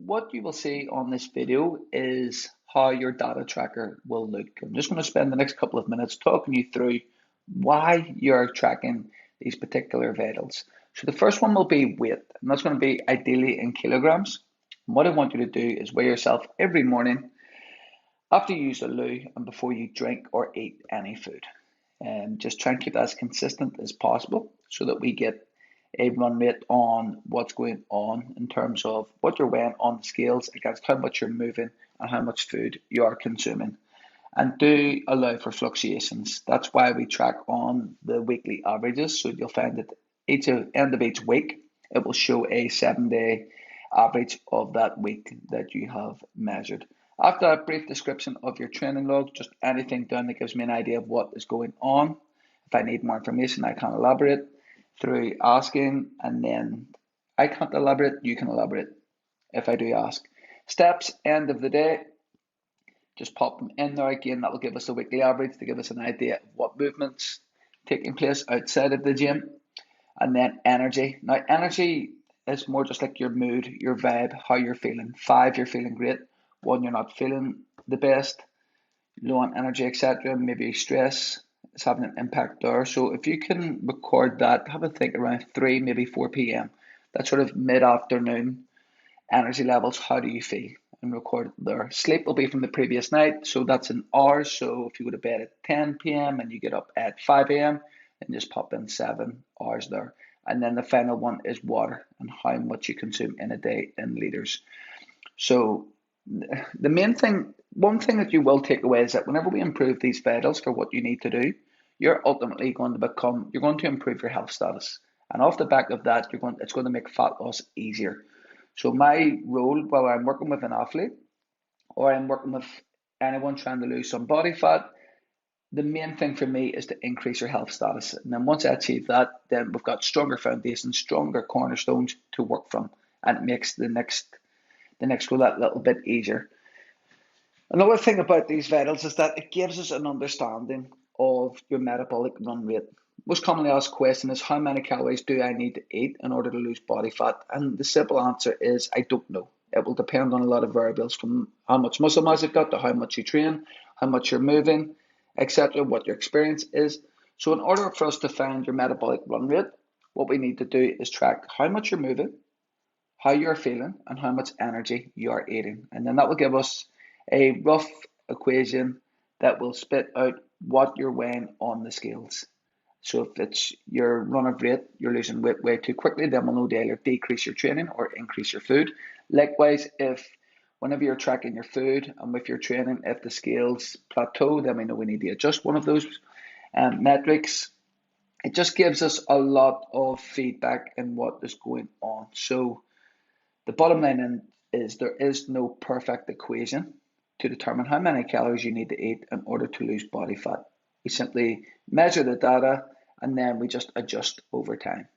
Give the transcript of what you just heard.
what you will see on this video is how your data tracker will look. I'm just going to spend the next couple of minutes talking you through why you're tracking these particular vitals. So the first one will be weight, and that's going to be ideally in kilograms. And what I want you to do is weigh yourself every morning after you use the loo and before you drink or eat any food. And just try and keep that as consistent as possible so that we get a run rate on what's going on in terms of what you're weighing on the scales against how much you're moving and how much food you are consuming. And do allow for fluctuations. That's why we track on the weekly averages. So you'll find that end of each week, it will show a 7 day average of that week that you have measured. After a brief description of your training log, just anything down that gives me an idea of what is going on. If I need more information, I can elaborate through asking, and then I can't elaborate, you can elaborate if I do ask. Steps, end of the day, just pop them in there again. That will give us a weekly average to give us an idea of what movements taking place outside of the gym. And then energy. Now, energy is more just like your mood, your vibe, how you're feeling. 5, you're feeling great. 1, you're not feeling the best, low on energy, etc. Maybe stress is having an impact there. So if you can record that, have a think around 3, maybe 4 p.m. That sort of mid-afternoon energy levels. How do you feel? And record it there. Sleep will be from the previous night, so that's in hours. So if you go to bed at 10 p.m. and you get up at 5 a.m., then just pop in 7 hours there. And then the final one is water and how much you consume in a day in liters. So the main thing, one thing that you will take away is that whenever we improve these vitals for what you need to do, you're ultimately going to improve your health status. And off the back of that, it's going to make fat loss easier. So my role while I'm working with an athlete or I'm working with anyone trying to lose some body fat, the main thing for me is to increase your health status. And then once I achieve that, then we've got stronger foundations, stronger cornerstones to work from. And it makes the next go that little bit easier. Another thing about these vitals is that it gives us an understanding of your metabolic run rate. Most commonly asked question is how many calories do I need to eat in order to lose body fat? And the simple answer is I don't know. It will depend on a lot of variables from how much muscle mass you've got to how much you train, how much you're moving, etc., what your experience is. So in order for us to find your metabolic run rate, what we need to do is track how much you're moving, how you're feeling, and how much energy you are eating. And then that will give us a rough equation that will spit out what you're weighing on the scales. So if it's your run of rate, you're losing weight way too quickly, then we'll know to either decrease your training or increase your food. Likewise, if whenever you're tracking your food and with your training, if the scales plateau, then we know we need to adjust one of those metrics. It just gives us a lot of feedback in what is going on. So the bottom line is there is no perfect equation to determine how many calories you need to eat in order to lose body fat. We simply measure the data and then we just adjust over time.